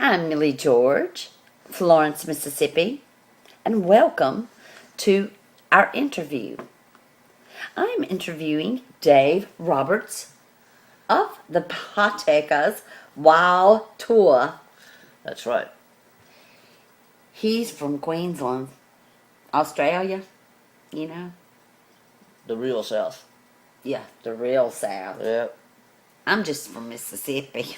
I'm Millie George, Florence, Mississippi, and welcome to our interview. I'm interviewing Dave Roberts of the Partakers WOW Tour. That's right. He's from Queensland, Australia, you know? The real South. Yeah, the real South. Yeah. I'm just from Mississippi.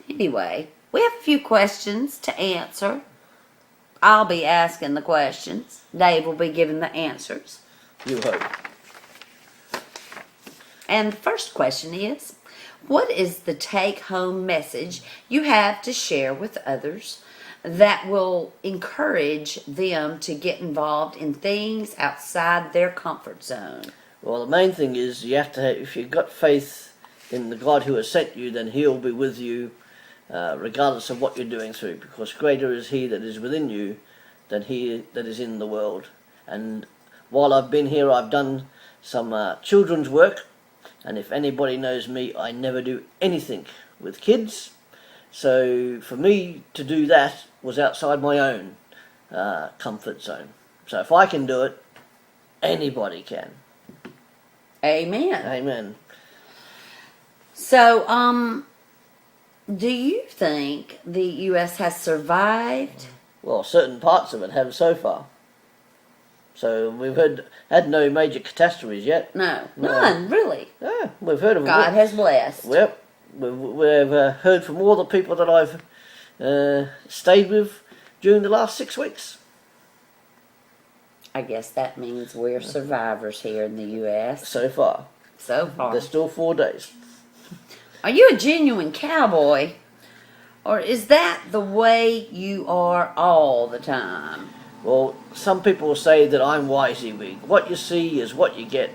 Anyway, we have a few questions to answer. I'll be asking the questions. Dave will be giving the answers. You hope. And the first question is, what is the take-home message you have to share with others that will encourage them to get involved in things outside their comfort zone? Well, the main thing is you have to have, if you've got faith in the God who has sent you, then He'll be with you regardless of what you're doing through, because greater is He that is within you than he that is in the world. And while I've been here, I've done some children's work, and if anybody knows me, I never do anything with kids. So for me to do that was outside my own comfort zone. So if I can do it, anybody can. Amen. Amen. So, do you think the U.S. has survived? Well, certain parts of it have so far. So we've had no major catastrophes yet. No, none, really. Yeah, we've heard of God has blessed. Yep, we've heard from all the people that I've stayed with during the last 6 weeks. I guess that means we're survivors here in the U.S. So far. So far. There's still 4 days. Are you a genuine cowboy? Or is that the way you are all the time? Well, some people say that I'm wisey-wig. What you see is what you get.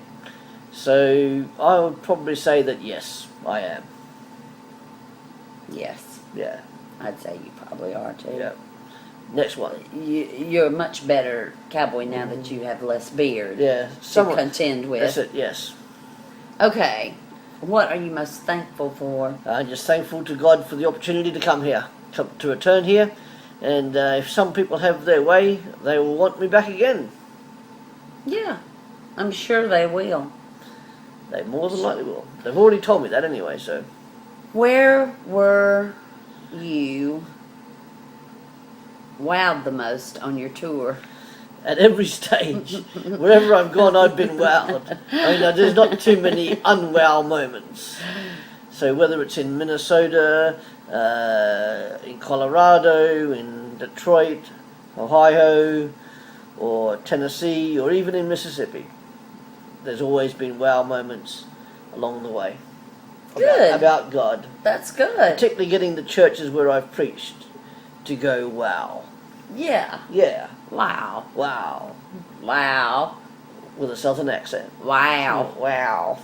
So I would probably say that yes, I am. Yes. Yeah. I'd say you probably are too. Yeah. Next one. You're a much better cowboy now that you have less beard Yeah. to contend with. That's it, yes. Okay. What are you most thankful for? I'm just thankful to God for the opportunity to come here, to return here. And if some people have their way, they will want me back again. Yeah. I'm sure they will. They more than likely will. They've already told me that anyway, so. Where were you wowed the most on your tour? At every stage, wherever I've gone, I've been wowed. I mean, there's not too many unwow moments. So whether it's in Minnesota, in Colorado, in Detroit, Ohio, or Tennessee, or even in Mississippi, there's always been wow moments along the way. Good. About God. That's good. Particularly getting the churches where I've preached to go wow. Yeah. Yeah. Wow. Wow. Wow. With a southern accent. Wow. Wow.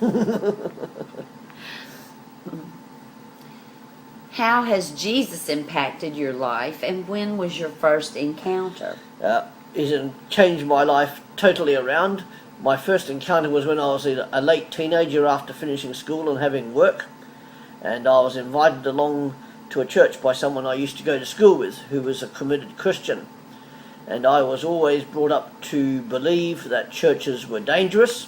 How has Jesus impacted your life, and when was your first encounter? He's changed my life totally around. My first encounter was when I was a late teenager after finishing school and having work. And I was invited along to a church by someone I used to go to school with who was a committed Christian. And I was always brought up to believe that churches were dangerous,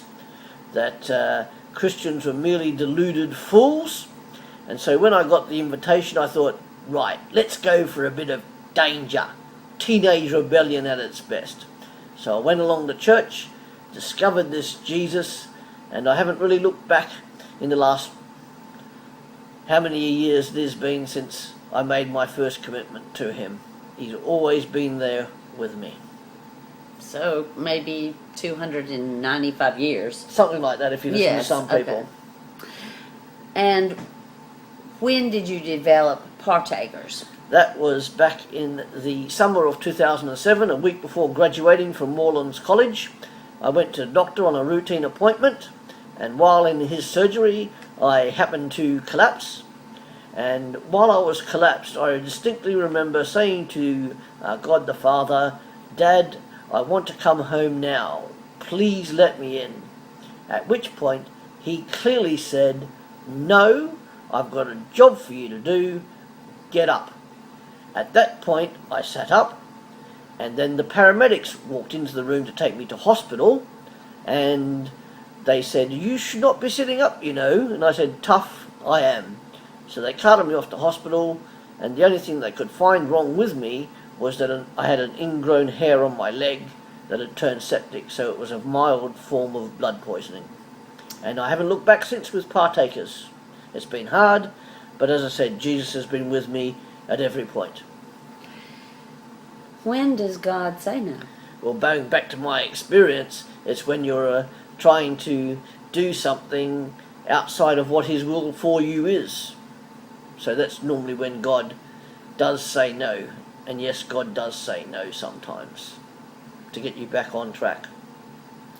that Christians were merely deluded fools. And so when I got the invitation, I thought, right, let's go for a bit of danger. Teenage rebellion at its best. So I went along to church, discovered this Jesus, and I haven't really looked back in the last how many years it has been since I made my first commitment to Him. He's always been there with me. So maybe 295 years. Something like that if you listen to some people. Okay. And when did you develop Partakers? That was back in the summer of 2007, a week before graduating from Morelands College. I went to the doctor on a routine appointment, and while in his surgery I happened to collapse. And while I was collapsed, I distinctly remember saying to God the Father, "Dad, I want to come home now. Please let me in." At which point he clearly said, "No, I've got a job for you to do. get up. At that point, I sat up, and then the paramedics walked into the room to take me to hospital, and they said, "You should not be sitting up, you know." And I said, "Tough, I am." So they carted me off to hospital, and the only thing they could find wrong with me was that I had an ingrown hair on my leg that had turned septic, so it was a mild form of blood poisoning. And I haven't looked back since with Partakers. It's been hard, but as I said, Jesus has been with me at every point. When does God say no? Well, going back to my experience, it's when you're trying to do something outside of what His will for you is. So that's normally when God does say no. And yes, God does say no sometimes to get you back on track.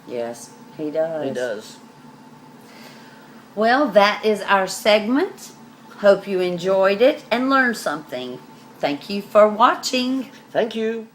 Yes, He does. He does. Well, that is our segment. Hope you enjoyed it and learned something. Thank you for watching. Thank you.